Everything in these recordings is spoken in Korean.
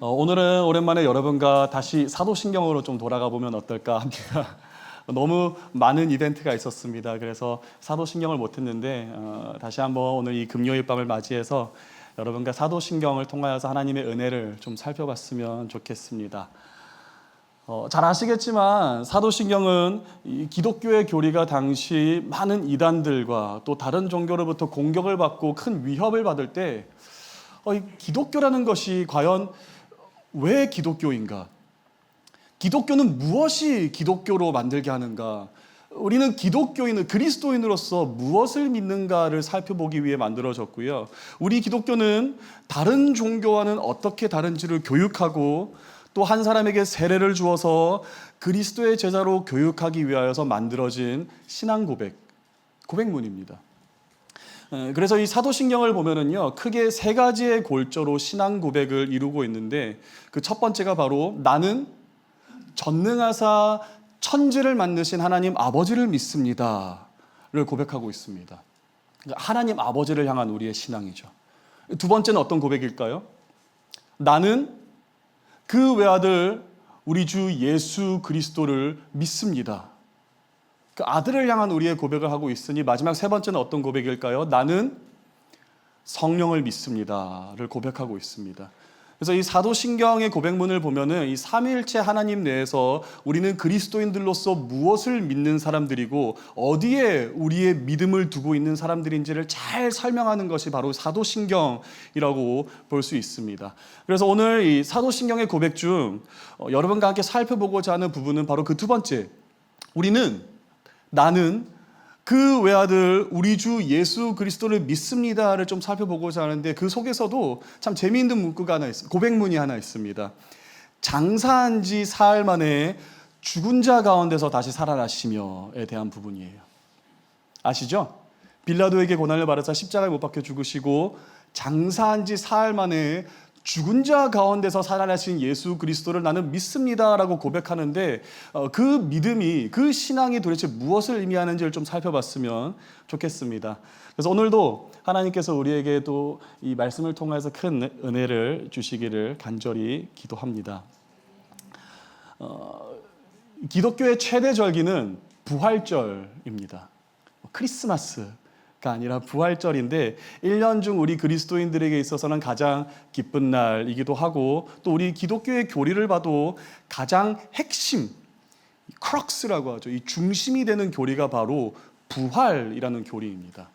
오늘은 오랜만에 여러분과 다시 사도신경으로 좀 돌아가 보면 어떨까 합니다. 너무 많은 이벤트가 있었습니다. 그래서 사도신경을 못했는데 다시 한번 오늘 이 금요일 밤을 맞이해서 여러분과 사도신경을 통하여서 하나님의 은혜를 좀 살펴봤으면 좋겠습니다. 잘 아시겠지만 사도신경은 이 기독교의 교리가 당시 많은 이단들과 또 다른 종교로부터 공격을 받고 큰 위협을 받을 때 이 기독교라는 것이 과연 왜 기독교인가? 기독교는 무엇이 기독교로 만들게 하는가? 우리는 기독교인은 그리스도인으로서 무엇을 믿는가를 살펴보기 위해 만들어졌고요. 우리 기독교는 다른 종교와는 어떻게 다른지를 교육하고 또 한 사람에게 세례를 주어서 그리스도의 제자로 교육하기 위하여서 만들어진 신앙 고백문입니다. 그래서 이 사도신경을 보면은요, 크게 세 가지의 골조로 신앙 고백을 이루고 있는데 그 첫 번째가 바로 나는 전능하사 천지를 만드신 하나님 아버지를 믿습니다를 고백하고 있습니다. 그러니까 하나님 아버지를 향한 우리의 신앙이죠. 두 번째는 어떤 고백일까요? 나는 그 외아들 우리 주 예수 그리스도를 믿습니다. 그 아들을 향한 우리의 고백을 하고 있으니 마지막 세 번째는 어떤 고백일까요? 나는 성령을 믿습니다를 고백하고 있습니다. 그래서 이 사도신경의 고백문을 보면은 이 삼위일체 하나님 내에서 우리는 그리스도인들로서 무엇을 믿는 사람들이고 어디에 우리의 믿음을 두고 있는 사람들인지를 잘 설명하는 것이 바로 사도신경이라고 볼 수 있습니다. 그래서 오늘 이 사도신경의 고백 중 여러분과 함께 살펴보고자 하는 부분은 바로 그 두 번째, 나는 그 외아들 우리 주 예수 그리스도를 믿습니다를 좀 살펴보고자 하는데 그 속에서도 참 재미있는 문구가 하나 있습니다. 고백문이 하나 있습니다. 장사한 지 사흘 만에 죽은 자 가운데서 다시 살아나시며에 대한 부분이에요. 아시죠? 빌라도에게 고난을 받으사 십자가에 못 박혀 죽으시고 장사한 지 사흘 만에 죽은 자 가운데서 살아나신 예수 그리스도를 나는 믿습니다라고 고백하는데 그 믿음이, 그 신앙이 도대체 무엇을 의미하는지를 좀 살펴봤으면 좋겠습니다. 그래서 오늘도 하나님께서 우리에게도 이 말씀을 통해서 큰 은혜를 주시기를 간절히 기도합니다. 기독교의 최대 절기는 부활절입니다. 크리스마스가 아니라 부활절인데 1년 중 우리 그리스도인들에게 있어서는 가장 기쁜 날이기도 하고 또 우리 기독교의 교리를 봐도 가장 핵심, 크럭스라고 하죠. 이 중심이 되는 교리가 바로 부활이라는 교리입니다.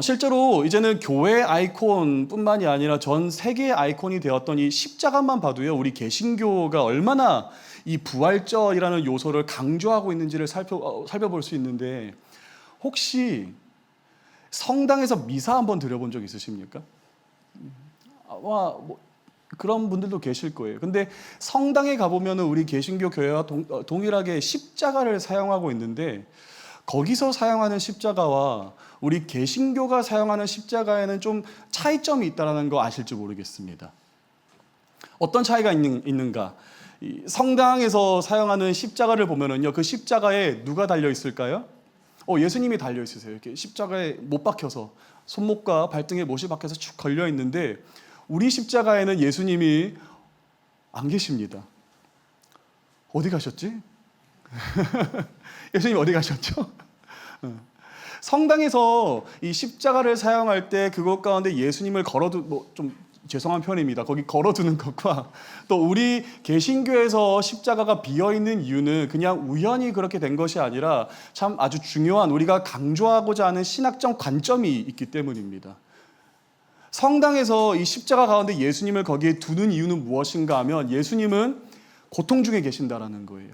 실제로 이제는 교회 아이콘뿐만이 아니라 전 세계의 아이콘이 되었던 이 십자가만 봐도요, 우리 개신교가 얼마나 이 부활절이라는 요소를 강조하고 있는지를 살펴볼 수 있는데 혹시 성당에서 미사 한번 드려본 적 있으십니까? 그런 분들도 계실 거예요. 근데 성당에 가보면 우리 개신교 교회와 동일하게 십자가를 사용하고 있는데 거기서 사용하는 십자가와 우리 개신교가 사용하는 십자가에는 좀 차이점이 있다는 거 아실지 모르겠습니다. 어떤 차이가 있는가? 성당에서 사용하는 십자가를 보면은요, 그 십자가에 누가 달려 있을까요? 예수님이 달려 있으세요. 이렇게 십자가에 못 박혀서 손목과 발등에 못이 박혀서 쭉 걸려 있는데 우리 십자가에는 예수님이 안 계십니다. 어디 가셨지? 예수님 어디 가셨죠? 성당에서 이 십자가를 사용할 때 그것 가운데 예수님을 좀 죄송한 표현입니다. 거기 걸어두는 것과 또 우리 개신교에서 십자가가 비어있는 이유는 그냥 우연히 그렇게 된 것이 아니라 참 아주 중요한 우리가 강조하고자 하는 신학적 관점이 있기 때문입니다. 성당에서 이 십자가 가운데 예수님을 거기에 두는 이유는 무엇인가 하면 예수님은 고통 중에 계신다라는 거예요.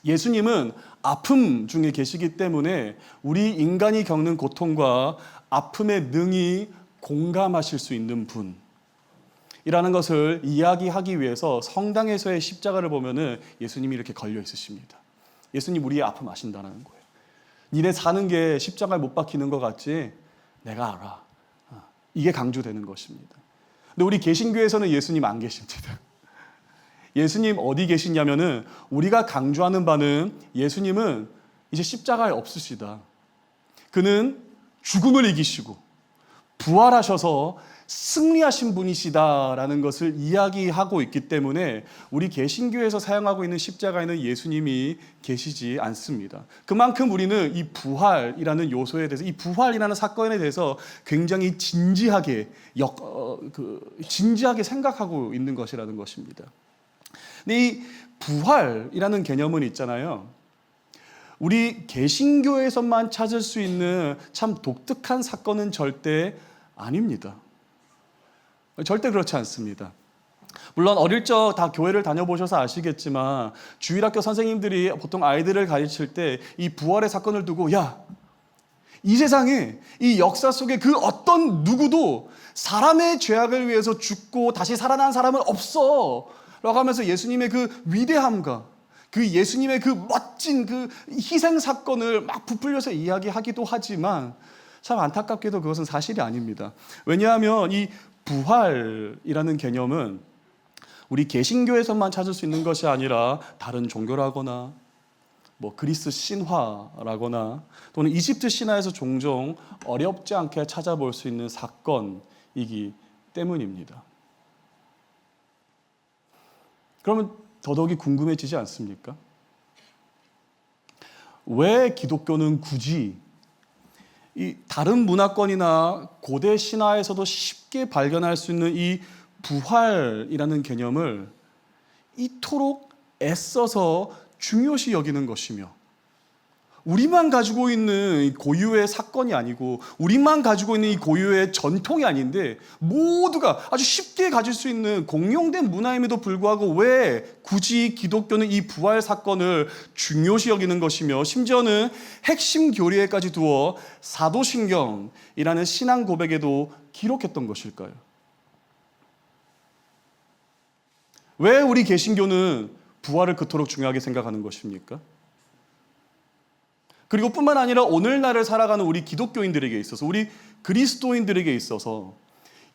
예수님은 아픔 중에 계시기 때문에 우리 인간이 겪는 고통과 아픔에 능히 공감하실 수 있는 분이라는 것을 이야기하기 위해서 성당에서의 십자가를 보면은 예수님이 이렇게 걸려 있으십니다. 예수님 우리의 아픔 아신다는 거예요. 니네 사는 게 십자가에 못 박히는 것 같지? 내가 알아. 이게 강조되는 것입니다. 근데 우리 개신교에서는 예수님 안 계십니다. 예수님 어디 계시냐면은 우리가 강조하는 바는 예수님은 이제 십자가에 없으시다. 그는 죽음을 이기시고 부활하셔서 승리하신 분이시다라는 것을 이야기하고 있기 때문에 우리 개신교에서 사용하고 있는 십자가에는 예수님이 계시지 않습니다. 그만큼 우리는 이 부활이라는 요소에 대해서, 이 부활이라는 사건에 대해서 굉장히 진지하게 생각하고 있는 것이라는 것입니다. 근데 이 부활이라는 개념은 있잖아요. 우리 개신교에서만 찾을 수 있는 참 독특한 사건은 절대 아닙니다. 절대 그렇지 않습니다. 물론 어릴 적 다 교회를 다녀보셔서 아시겠지만 주일학교 선생님들이 보통 아이들을 가르칠 때 이 부활의 사건을 두고 야, 이 세상에 이 역사 속에 그 어떤 누구도 사람의 죄악을 위해서 죽고 다시 살아난 사람은 없어 라고 하면서 예수님의 그 위대함과 그 예수님의 그 멋진 그 희생 사건을 막 부풀려서 이야기하기도 하지만 참 안타깝게도 그것은 사실이 아닙니다. 왜냐하면 이 부활이라는 개념은 우리 개신교에서만 찾을 수 있는 것이 아니라 다른 종교라거나 그리스 신화라거나 또는 이집트 신화에서 종종 어렵지 않게 찾아볼 수 있는 사건이기 때문입니다. 그러면 더더욱이 궁금해지지 않습니까? 왜 기독교는 굳이 이 다른 문화권이나 고대 신화에서도 쉽게 발견할 수 있는 이 부활이라는 개념을 이토록 애써서 중요시 여기는 것이며, 우리만 가지고 있는 고유의 사건이 아니고 우리만 가지고 있는 이 고유의 전통이 아닌데 모두가 아주 쉽게 가질 수 있는 공용된 문화임에도 불구하고 왜 굳이 기독교는 이 부활 사건을 중요시 여기는 것이며 심지어는 핵심 교리에까지 두어 사도신경이라는 신앙 고백에도 기록했던 것일까요? 왜 우리 개신교는 부활을 그토록 중요하게 생각하는 것입니까? 그리고 뿐만 아니라 오늘날을 살아가는 우리 기독교인들에게 있어서, 우리 그리스도인들에게 있어서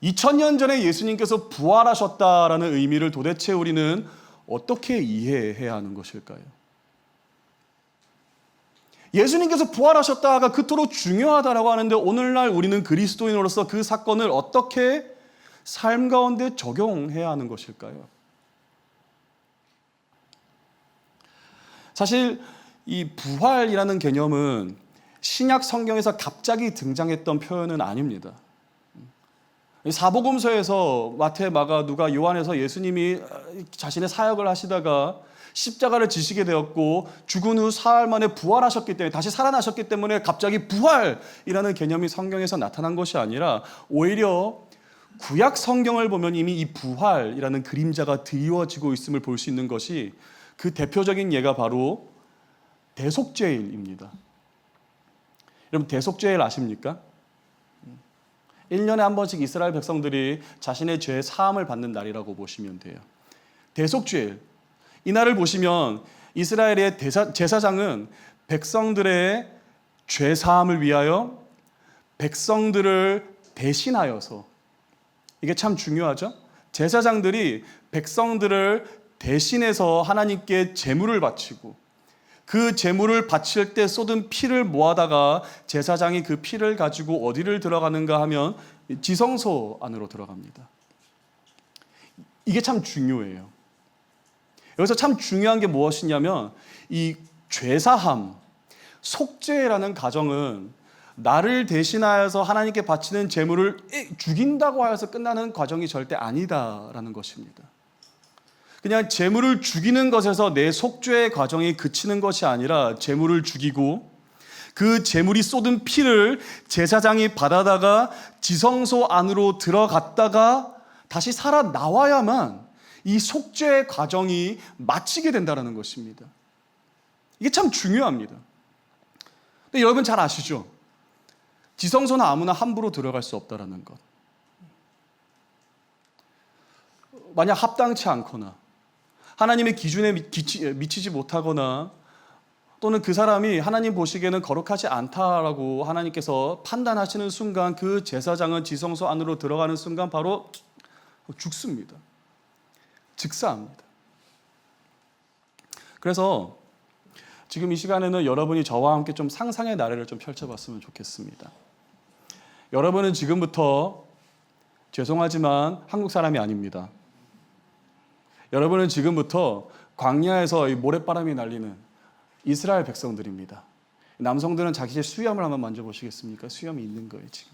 2000년 전에 예수님께서 부활하셨다라는 의미를 도대체 우리는 어떻게 이해해야 하는 것일까요? 예수님께서 부활하셨다가 그토록 중요하다라고 하는데 오늘날 우리는 그리스도인으로서 그 사건을 어떻게 삶 가운데 적용해야 하는 것일까요? 사실 이 부활이라는 개념은 신약 성경에서 갑자기 등장했던 표현은 아닙니다. 사복음서에서 마태, 마가, 누가, 요한에서 예수님이 자신의 사역을 하시다가 십자가를 지시게 되었고 죽은 후 사흘 만에 부활하셨기 때문에, 다시 살아나셨기 때문에 갑자기 부활이라는 개념이 성경에서 나타난 것이 아니라 오히려 구약 성경을 보면 이미 이 부활이라는 그림자가 드리워지고 있음을 볼 수 있는 것이, 그 대표적인 예가 바로 대속죄일입니다. 여러분, 대속죄일 아십니까? 1년에 한 번씩 이스라엘 백성들이 자신의 죄 사함을 받는 날이라고 보시면 돼요. 대속죄일, 이 날을 보시면 이스라엘의 제사장은 백성들의 죄 사함을 위하여 백성들을 대신하여서, 이게 참 중요하죠? 제사장들이 백성들을 대신해서 하나님께 제물을 바치고 그 제물을 바칠 때 쏟은 피를 모아다가 제사장이 그 피를 가지고 어디를 들어가는가 하면 지성소 안으로 들어갑니다. 이게 참 중요해요. 여기서 참 중요한 게 무엇이냐면 이 죄사함, 속죄라는 가정은 나를 대신하여서 하나님께 바치는 제물을 죽인다고 하여서 끝나는 과정이 절대 아니다라는 것입니다. 그냥 제물을 죽이는 것에서 내 속죄의 과정이 그치는 것이 아니라 제물을 죽이고 그 제물이 쏟은 피를 제사장이 받아다가 지성소 안으로 들어갔다가 다시 살아나와야만 이 속죄의 과정이 마치게 된다는 것입니다. 이게 참 중요합니다. 근데 여러분 잘 아시죠? 지성소는 아무나 함부로 들어갈 수 없다는 것. 만약 합당치 않거나 하나님의 기준에 미치지 못하거나 또는 그 사람이 하나님 보시기에는 거룩하지 않다라고 하나님께서 판단하시는 순간 그 제사장은 지성소 안으로 들어가는 순간 바로 죽습니다. 즉사합니다. 그래서 지금 이 시간에는 여러분이 저와 함께 좀 상상의 나래를 좀 펼쳐봤으면 좋겠습니다. 여러분은 지금부터 죄송하지만 한국 사람이 아닙니다. 여러분은 지금부터 광야에서 이 모래바람이 날리는 이스라엘 백성들입니다. 남성들은 자기 수염을 한번 만져보시겠습니까? 수염이 있는 거예요, 지금.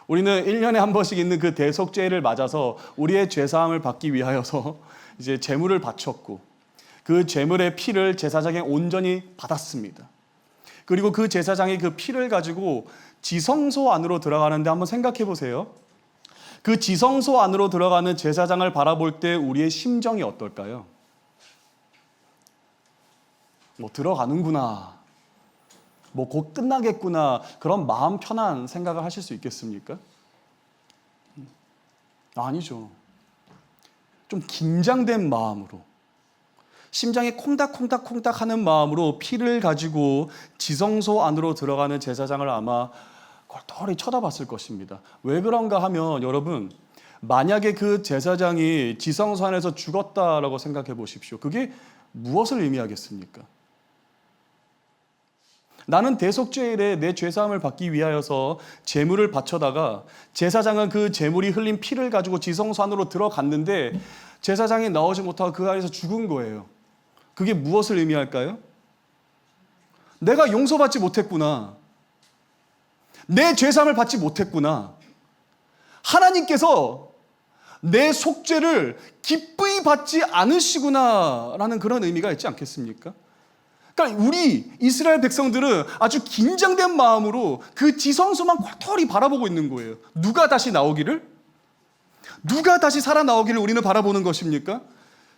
우리는 1년에 한 번씩 있는 그 대속죄를 맞아서 우리의 죄사함을 받기 위하여서 이제 제물을 바쳤고 그 제물의 피를 제사장에 온전히 받았습니다. 그리고 그 제사장이 그 피를 가지고 지성소 안으로 들어가는데 한번 생각해 보세요. 그 지성소 안으로 들어가는 제사장을 바라볼 때 우리의 심정이 어떨까요? 뭐 들어가는구나, 뭐 곧 끝나겠구나, 그런 마음 편한 생각을 하실 수 있겠습니까? 아니죠. 좀 긴장된 마음으로, 심장이 콩닥콩닥콩닥 하는 마음으로 피를 가지고 지성소 안으로 들어가는 제사장을 아마 꼴똘히 쳐다봤을 것입니다. 왜 그런가 하면 여러분, 만약에 그 제사장이 지성소 안에서 죽었다라고 생각해 보십시오. 그게 무엇을 의미하겠습니까? 나는 대속죄일에 내 죄사함을 받기 위하여서 제물을 바쳐다가 제사장은 그 제물이 흘린 피를 가지고 지성소 안으로 들어갔는데 제사장이 나오지 못하고 그 안에서 죽은 거예요. 그게 무엇을 의미할까요? 내가 용서받지 못했구나. 내 죄사함을 받지 못했구나. 하나님께서 내 속죄를 기쁘이 받지 않으시구나 라는 그런 의미가 있지 않겠습니까? 그러니까 우리 이스라엘 백성들은 아주 긴장된 마음으로 그 지성소만 꼴똘히 바라보고 있는 거예요. 누가 다시 나오기를? 누가 다시 살아나오기를 우리는 바라보는 것입니까?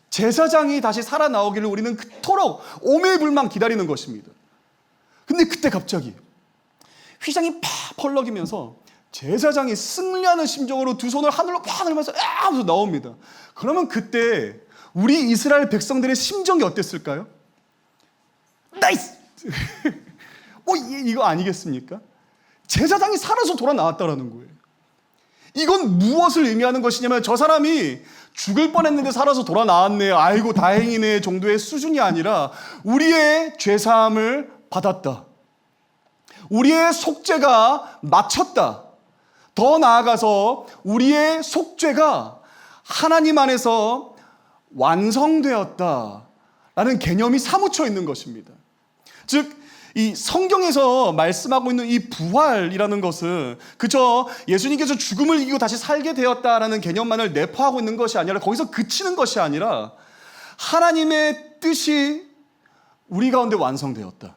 제사장이 다시 살아나오기를 우리는 그토록 오매불망 기다리는 것입니다. 근데 그때 갑자기 휘장이 팍 펄럭이면서 제사장이 승리하는 심정으로 두 손을 하늘로 팍 들면서 하면서 나옵니다. 그러면 그때 우리 이스라엘 백성들의 심정이 어땠을까요? 나이스! 이거 아니겠습니까? 제사장이 살아서 돌아 나왔다라는 거예요. 이건 무엇을 의미하는 것이냐면 저 사람이 죽을 뻔했는데 살아서 돌아 나왔네요. 아이고 다행이네 정도의 수준이 아니라 우리의 죄사함을 받았다. 우리의 속죄가 마쳤다. 더 나아가서 우리의 속죄가 하나님 안에서 완성되었다라는 개념이 사무쳐 있는 것입니다. 즉, 이 성경에서 말씀하고 있는 이 부활이라는 것은 그저 예수님께서 죽음을 이기고 다시 살게 되었다라는 개념만을 내포하고 있는 것이 아니라 거기서 그치는 것이 아니라 하나님의 뜻이 우리 가운데 완성되었다.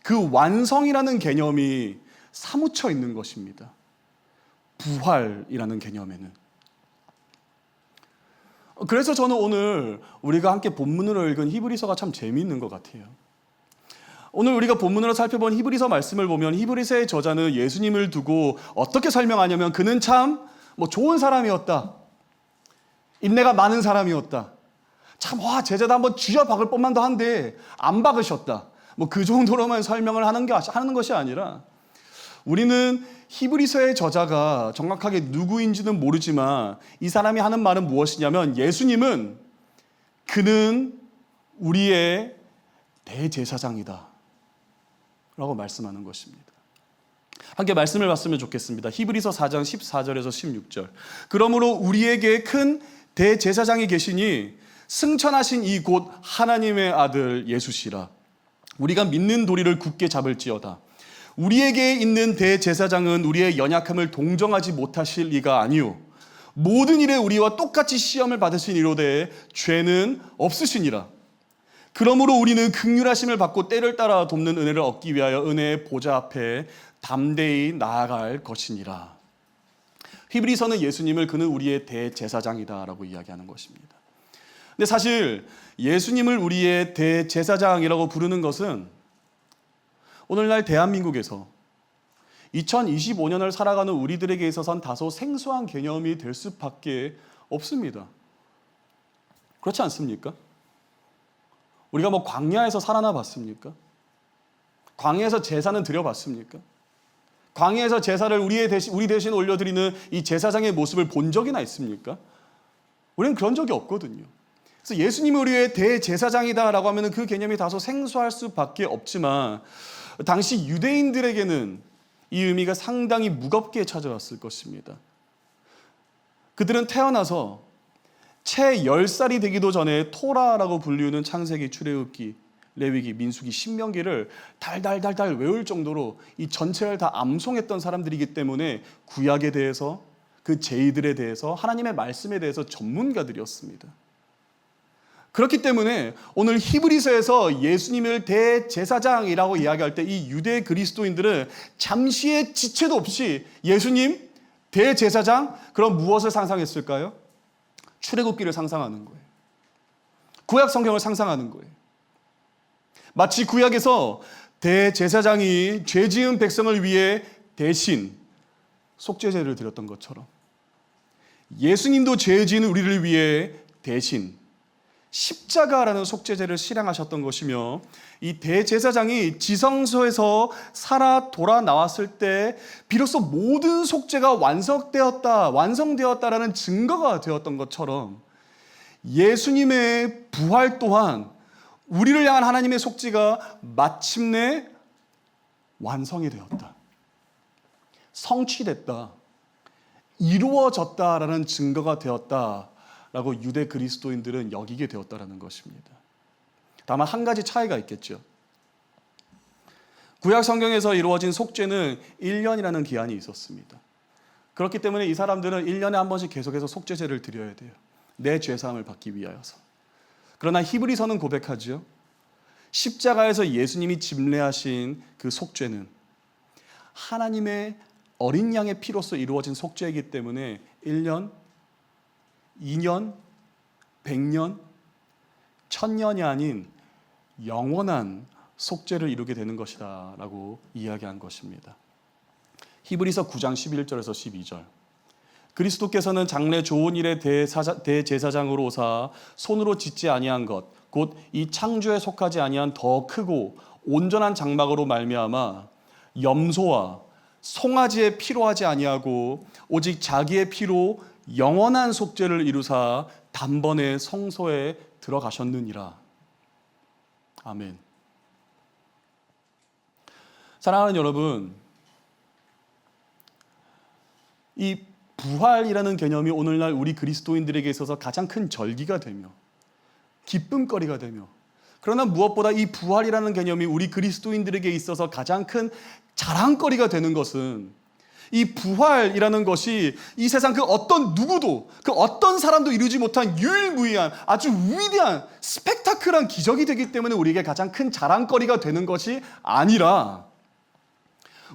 그 완성이라는 개념이 사무쳐 있는 것입니다. 부활이라는 개념에는. 그래서 저는 오늘 우리가 함께 본문으로 읽은 히브리서가 참 재미있는 것 같아요. 오늘 우리가 본문으로 살펴본 히브리서 말씀을 보면 히브리서의 저자는 예수님을 두고 어떻게 설명하냐면 그는 참 좋은 사람이었다. 인내가 많은 사람이었다. 참 제자도 한번 쥐어 박을 뻔만도 한데 안 박으셨다. 그 정도로만 설명을 하는 것이 아니라 우리는 히브리서의 저자가 정확하게 누구인지는 모르지만 이 사람이 하는 말은 무엇이냐면 예수님은 그는 우리의 대제사장이다 라고 말씀하는 것입니다. 함께 말씀을 봤으면 좋겠습니다. 히브리서 4장 14절에서 16절. 그러므로 우리에게 큰 대제사장이 계시니 승천하신 이 곧 하나님의 아들 예수시라. 우리가 믿는 도리를 굳게 잡을지어다. 우리에게 있는 대제사장은 우리의 연약함을 동정하지 못하실 리가 아니요 모든 일에 우리와 똑같이 시험을 받으신 이로되 죄는 없으시니라. 그러므로 우리는 긍휼하심을 받고 때를 따라 돕는 은혜를 얻기 위하여 은혜의 보좌 앞에 담대히 나아갈 것이니라. 히브리서는 예수님을 그는 우리의 대제사장이다라고 이야기하는 것입니다. 근데 사실 예수님을 우리의 대제사장이라고 부르는 것은 오늘날 대한민국에서 2025년을 살아가는 우리들에게 있어서는 다소 생소한 개념이 될 수밖에 없습니다. 그렇지 않습니까? 우리가 광야에서 살아나 봤습니까? 광야에서 제사는 드려봤습니까? 광야에서 제사를 우리 대신 올려드리는 이 제사장의 모습을 본 적이나 있습니까? 우리는 그런 적이 없거든요. 그래서 예수님이 우리의 대제사장이다라고 하면 그 개념이 다소 생소할 수밖에 없지만 당시 유대인들에게는 이 의미가 상당히 무겁게 찾아왔을 것입니다. 그들은 태어나서 채 10살이 되기도 전에 토라라고 불리우는 창세기, 출애굽기, 레위기, 민수기, 신명기를 달달달달 외울 정도로 이 전체를 다 암송했던 사람들이기 때문에 구약에 대해서, 그 제의들에 대해서, 하나님의 말씀에 대해서 전문가들이었습니다. 그렇기 때문에 오늘 히브리서에서 예수님을 대제사장이라고 이야기할 때 이 유대 그리스도인들은 잠시의 지체도 없이 예수님 대제사장, 그럼 무엇을 상상했을까요? 출애굽기를 상상하는 거예요. 구약 성경을 상상하는 거예요. 마치 구약에서 대제사장이 죄 지은 백성을 위해 대신 속죄제를 드렸던 것처럼 예수님도 죄 지은 우리를 위해 대신 십자가라는 속죄제를 실행하셨던 것이며, 이 대제사장이 지성소에서 살아 돌아 나왔을 때 비로소 모든 속죄가 완성되었다라는 증거가 되었던 것처럼 예수님의 부활 또한 우리를 향한 하나님의 속죄가 마침내 완성이 되었다, 성취됐다, 이루어졌다라는 증거가 되었다라고 유대 그리스도인들은 여기게 되었다라는 것입니다. 다만 한 가지 차이가 있겠죠. 구약 성경에서 이루어진 속죄는 1년이라는 기한이 있었습니다. 그렇기 때문에 이 사람들은 1년에 한 번씩 계속해서 속죄제를 드려야 돼요. 내 죄사함을 받기 위하여서. 그러나 히브리서는 고백하죠. 십자가에서 예수님이 집례하신 그 속죄는 하나님의 어린 양의 피로서 이루어진 속죄이기 때문에 1년, 2년, 100년, 1000년이 아닌 영원한 속죄를 이루게 되는 것이다 라고 이야기한 것입니다. 히브리서 9장 11절에서 12절. 그리스도께서는 장래 좋은 일의 대제사장으로 오사 손으로 짓지 아니한 것, 곧 이 창조에 속하지 아니한 더 크고 온전한 장막으로 말미암아 염소와 송아지의 피로 하지 아니하고 오직 자기의 피로 영원한 속죄를 이루사 단번에 성소에 들어가셨느니라. 아멘. 사랑하는 여러분, 이 부활이라는 개념이 오늘날 우리 그리스도인들에게 있어서 가장 큰 절기가 되며 기쁨거리가 되며, 그러나 무엇보다 이 부활이라는 개념이 우리 그리스도인들에게 있어서 가장 큰 자랑거리가 되는 것은 이 부활이라는 것이 이 세상 그 어떤 누구도, 그 어떤 사람도 이루지 못한 유일무이한 아주 위대한 스펙타클한 기적이 되기 때문에 우리에게 가장 큰 자랑거리가 되는 것이 아니라,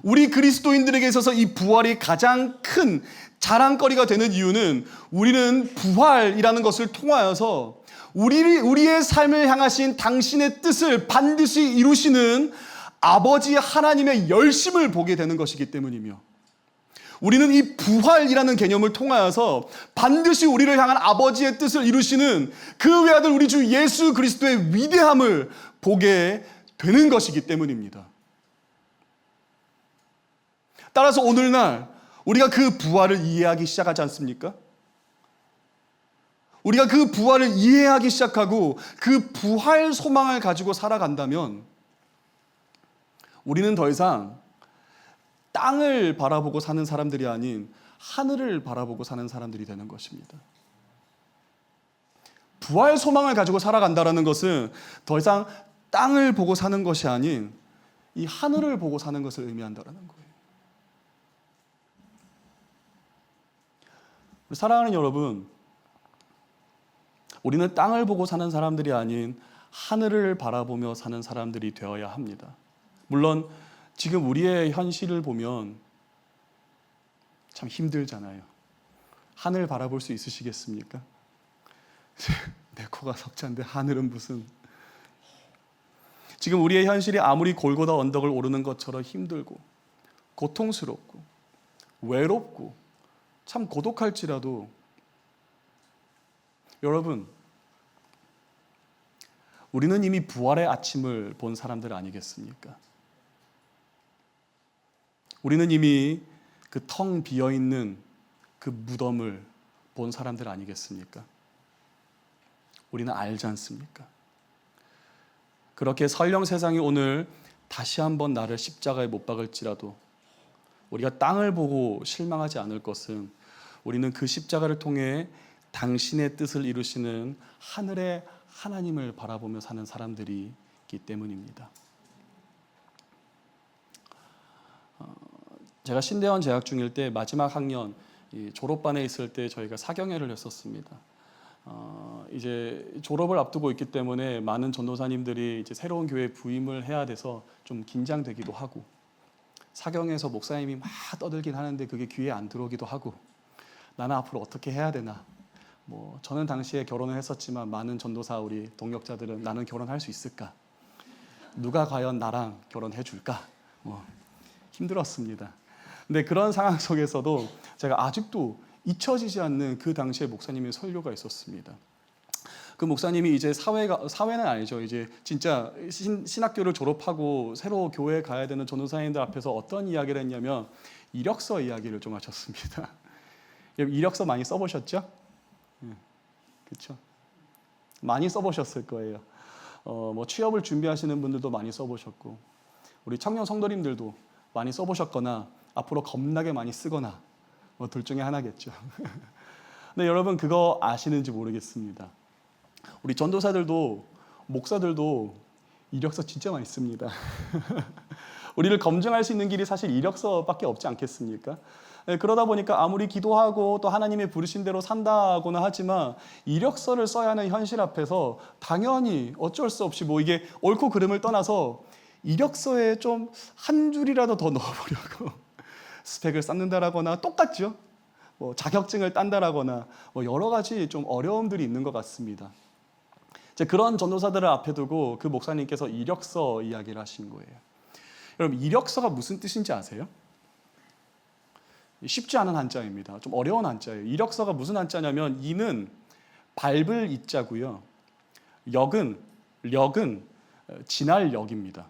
우리 그리스도인들에게 있어서 이 부활이 가장 큰 자랑거리가 되는 이유는 우리는 부활이라는 것을 통하여서 우리의 삶을 향하신 당신의 뜻을 반드시 이루시는 아버지 하나님의 열심을 보게 되는 것이기 때문이며, 우리는 이 부활이라는 개념을 통하여서 반드시 우리를 향한 아버지의 뜻을 이루시는 그 외아들 우리 주 예수 그리스도의 위대함을 보게 되는 것이기 때문입니다. 따라서 오늘날 우리가 그 부활을 이해하기 시작하지 않습니까? 우리가 그 부활을 이해하기 시작하고 그 부활 소망을 가지고 살아간다면 우리는 더 이상 땅을 바라보고 사는 사람들이 아닌 하늘을 바라보고 사는 사람들이 되는 것입니다. 부활 소망을 가지고 살아간다는 것은 더 이상 땅을 보고 사는 것이 아닌 이 하늘을 보고 사는 것을 의미한다는 거예요. 사랑하는 여러분, 우리는 땅을 보고 사는 사람들이 아닌 하늘을 바라보며 사는 사람들이 되어야 합니다. 물론 지금 우리의 현실을 보면 참 힘들잖아요. 하늘 바라볼 수 있으시겠습니까? 내 코가 석자인데 하늘은 무슨. 지금 우리의 현실이 아무리 골고다 언덕을 오르는 것처럼 힘들고 고통스럽고 외롭고 참 고독할지라도, 여러분, 우리는 이미 부활의 아침을 본 사람들 아니겠습니까? 우리는 이미 그 텅 비어있는 그 무덤을 본 사람들 아니겠습니까? 우리는 알지 않습니까? 그렇게 설령 세상이 오늘 다시 한번 나를 십자가에 못 박을지라도, 우리가 땅을 보고 실망하지 않을 것은 우리는 그 십자가를 통해 당신의 뜻을 이루시는 하늘의 하나님을 바라보며 사는 사람들이기 때문입니다. 제가 신대원 재학 중일 때 마지막 학년 졸업반에 있을 때 저희가 사경회를 했었습니다. 이제 졸업을 앞두고 있기 때문에 많은 전도사님들이 이제 새로운 교회에 부임을 해야 돼서 좀 긴장되기도 하고, 사경에서 목사님이 막 떠들긴 하는데 그게 귀에 안 들어오기도 하고, 나는 앞으로 어떻게 해야 되나. 저는 당시에 결혼을 했었지만 많은 전도사 우리 동역자들은 나는 결혼할 수 있을까? 누가 과연 나랑 결혼해 줄까? 힘들었습니다. 근데 그런 상황 속에서도 제가 아직도 잊혀지지 않는 그 당시에 목사님의 설교가 있었습니다. 그 목사님이 이제 사회는 아니죠. 이제 진짜 신학교를 졸업하고 새로 교회에 가야 되는 전도사님들 앞에서 어떤 이야기를 했냐면 이력서 이야기를 좀 하셨습니다. 이력서 많이 써보셨죠? 그렇죠. 많이 써보셨을 거예요. 취업을 준비하시는 분들도 많이 써보셨고, 우리 청년 성도님들도 많이 써보셨거나 앞으로 겁나게 많이 쓰거나 둘 중에 하나겠죠. 근데 여러분 그거 아시는지 모르겠습니다. 우리 전도사들도 목사들도 이력서 진짜 많이 씁니다. 우리를 검증할 수 있는 길이 사실 이력서밖에 없지 않겠습니까? 그러다 보니까 아무리 기도하고 또 하나님의 부르신 대로 산다고는 하지만 이력서를 써야 하는 현실 앞에서 당연히 어쩔 수 없이 이게 옳고 그름을 떠나서 이력서에 좀 한 줄이라도 더 넣어보려고 스펙을 쌓는다라거나 똑같죠. 자격증을 딴다라거나 여러 가지 좀 어려움들이 있는 것 같습니다. 이제 그런 전도사들을 앞에 두고 그 목사님께서 이력서 이야기를 하신 거예요. 여러분 이력서가 무슨 뜻인지 아세요? 쉽지 않은 한자입니다. 좀 어려운 한자예요. 이력서가 무슨 한자냐면 이는 밟을 이자고요. 력은 지날 력입니다.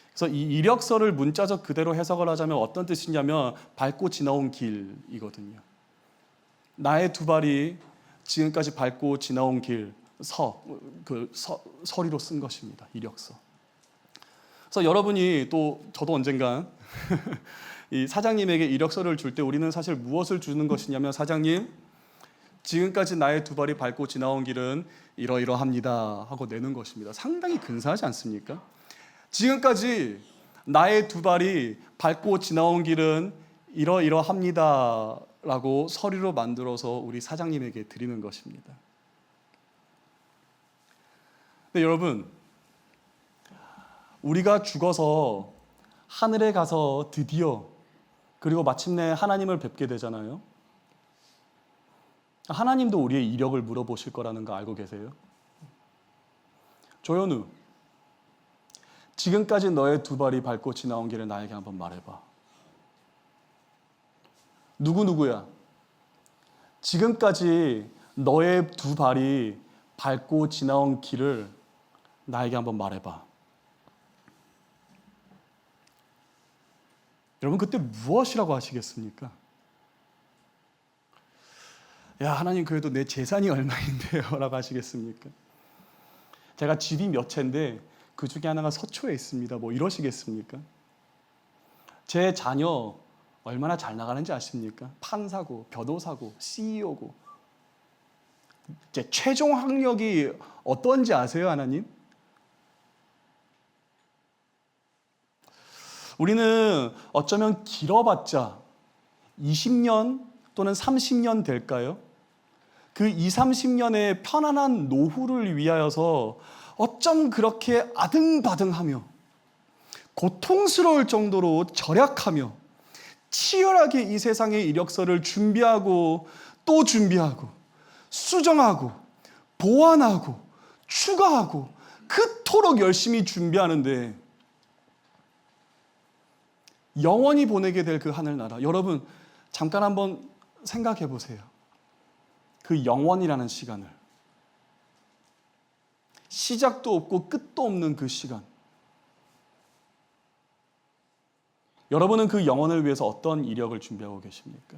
그래서 이 이력서를 문자적 그대로 해석을 하자면 어떤 뜻이냐면 밟고 지나온 길이거든요. 나의 두 발이 지금까지 밟고 지나온 길, 서리로 쓴 것입니다. 이력서. 그래서 여러분이 또 저도 언젠간 이 사장님에게 이력서를 줄 때 우리는 사실 무엇을 주는 것이냐면 사장님, 지금까지 나의 두 발이 밟고 지나온 길은 이러이러합니다 하고 내는 것입니다. 상당히 근사하지 않습니까? 지금까지 나의 두 발이 밟고 지나온 길은 이러이러합니다 라고 서류로 만들어서 우리 사장님에게 드리는 것입니다. 근데 여러분, 우리가 죽어서 하늘에 가서 드디어 그리고 마침내 하나님을 뵙게 되잖아요. 하나님도 우리의 이력을 물어보실 거라는 거 알고 계세요? 조현우, 지금까지 너의 두 발이 밟고 지나온 길을 나에게 한번 말해봐. 누구야? 지금까지 너의 두 발이 밟고 지나온 길을 나에게 한번 말해봐. 여러분 그때 무엇이라고 하시겠습니까? 야 하나님 그래도 내 재산이 얼마인데요? 라고 하시겠습니까? 제가 집이 몇 채인데 그 중에 하나가 서초에 있습니다. 이러시겠습니까? 제 자녀 얼마나 잘 나가는지 아십니까? 판사고, 변호사고, CEO고. 제 최종 학력이 어떤지 아세요, 하나님? 우리는 어쩌면 길어봤자 20년 또는 30년 될까요? 그 20, 30년의 편안한 노후를 위하여서 어쩜 그렇게 아등바등하며 고통스러울 정도로 절약하며 치열하게 이 세상의 이력서를 준비하고 또 준비하고 수정하고 보완하고 추가하고 그토록 열심히 준비하는데 영원히 보내게 될 그 하늘나라, 여러분 잠깐 한번 생각해 보세요. 그 영원이라는 시간을, 시작도 없고 끝도 없는 그 시간, 여러분은 그 영혼을 위해서 어떤 이력을 준비하고 계십니까?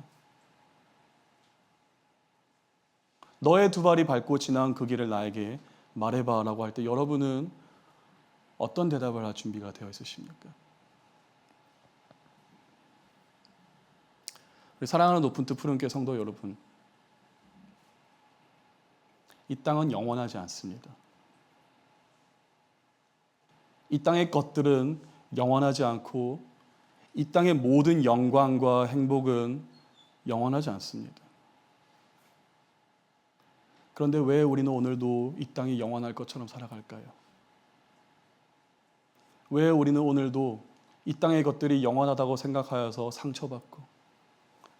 너의 두 발이 밟고 지나온 그 길을 나에게 말해봐 라고 할 때 여러분은 어떤 대답을 할 준비가 되어 있으십니까? 우리 사랑하는 높은 뜻 푸른 교회 성도 여러분, 이 땅은 영원하지 않습니다. 이 땅의 것들은 영원하지 않고 이 땅의 모든 영광과 행복은 영원하지 않습니다. 그런데 왜 우리는 오늘도 이 땅이 영원할 것처럼 살아갈까요? 왜 우리는 오늘도 이 땅의 것들이 영원하다고 생각하여서 상처받고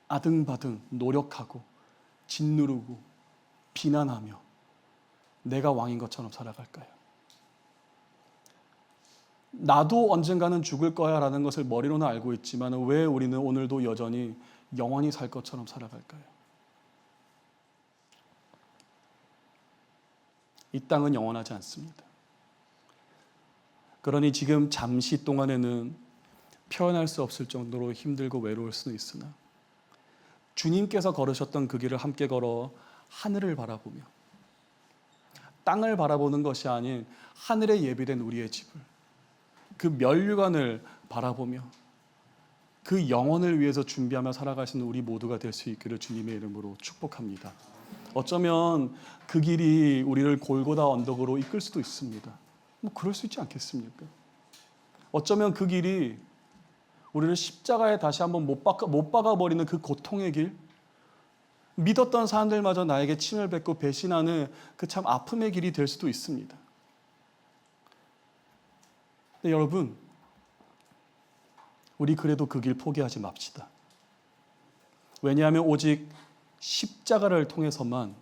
아등바등 노력하고 짓누르고 비난하며 내가 왕인 것처럼 살아갈까요? 나도 언젠가는 죽을 거야 라는 것을 머리로는 알고 있지만 왜 우리는 오늘도 여전히 영원히 살 것처럼 살아갈까요? 이 땅은 영원하지 않습니다. 그러니 지금 잠시 동안에는 표현할 수 없을 정도로 힘들고 외로울 수는 있으나 주님께서 걸으셨던 그 길을 함께 걸어 하늘을 바라보며 땅을 바라보는 것이 아닌 하늘에 예비된 우리의 집을, 그 면류관을 바라보며 그 영혼을 위해서 준비하며 살아가시는 우리 모두가 될 수 있기를 주님의 이름으로 축복합니다. 어쩌면 그 길이 우리를 골고다 언덕으로 이끌 수도 있습니다. 뭐 그럴 수 있지 않겠습니까? 어쩌면 그 길이 우리를 십자가에 다시 한번 못 박아버리는 그 고통의 길, 믿었던 사람들마저 나에게 침을 뱉고 배신하는 그 참 아픔의 길이 될 수도 있습니다. 근데 여러분, 우리 그래도 그 길 포기하지 맙시다. 왜냐하면 오직 십자가를 통해서만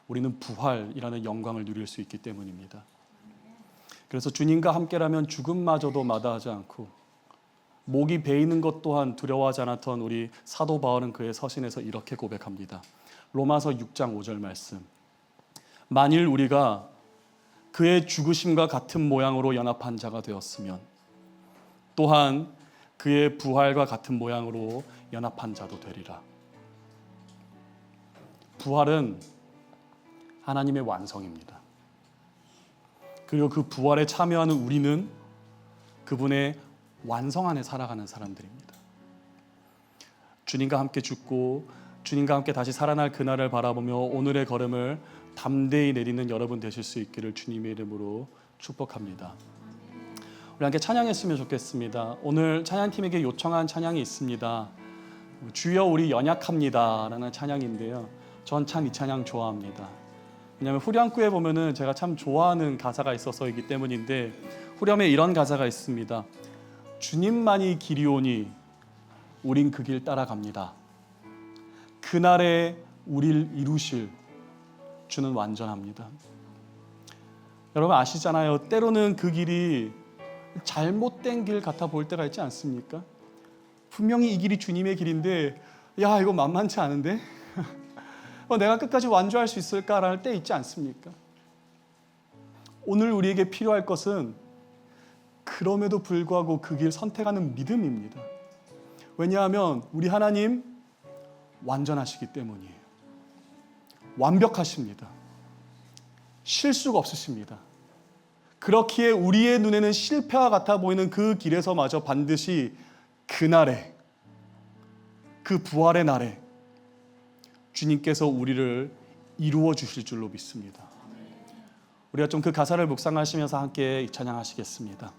우리는 부활이라는 영광을 누릴 수 있기 때문입니다. 그래서 주님과 함께라면 죽음마저도 마다하지 않고 목이 베이는 것 또한 두려워하지 않았던 우리 사도 바울은 그의 서신에서 이렇게 고백합니다. 로마서 6장 5절 말씀. 만일 우리가 그의 죽으심과 같은 모양으로 연합한 자가 되었으면 또한 그의 부활과 같은 모양으로 연합한 자도 되리라. 부활은 하나님의 완성입니다. 그리고 그 부활에 참여하는 우리는 그분의 완성 안에 살아가는 사람들입니다. 주님과 함께 죽고 주님과 함께 다시 살아날 그날을 바라보며 오늘의 걸음을 담대히 내리는 여러분 되실 수 있기를 주님의 이름으로 축복합니다. 우리 함께 찬양했으면 좋겠습니다. 오늘 찬양팀에게 요청한 찬양이 있습니다. 주여 우리 연약합니다 라는 찬양인데요, 전 참 이 찬양 좋아합니다. 왜냐하면 후렴구에 보면은 제가 참 좋아하는 가사가 있어서이기 때문인데, 후렴에 이런 가사가 있습니다. 주님만이 길이오니 우린 그 길 따라갑니다. 그날에 우릴 이루실 주는 완전합니다. 여러분 아시잖아요. 때로는 그 길이 잘못된 길 같아 보일 때가 있지 않습니까? 분명히 이 길이 주님의 길인데 야 이거 만만치 않은데? 내가 끝까지 완주할 수 있을까라는 때 있지 않습니까? 오늘 우리에게 필요할 것은 그럼에도 불구하고 그 길 선택하는 믿음입니다. 왜냐하면 우리 하나님 완전하시기 때문이에요. 완벽하십니다. 실수가 없으십니다. 그렇기에 우리의 눈에는 실패와 같아 보이는 그 길에서마저 반드시 그날에, 그 부활의 날에 주님께서 우리를 이루어 주실 줄로 믿습니다. 우리가 좀 그 가사를 묵상하시면서 함께 찬양하시겠습니다.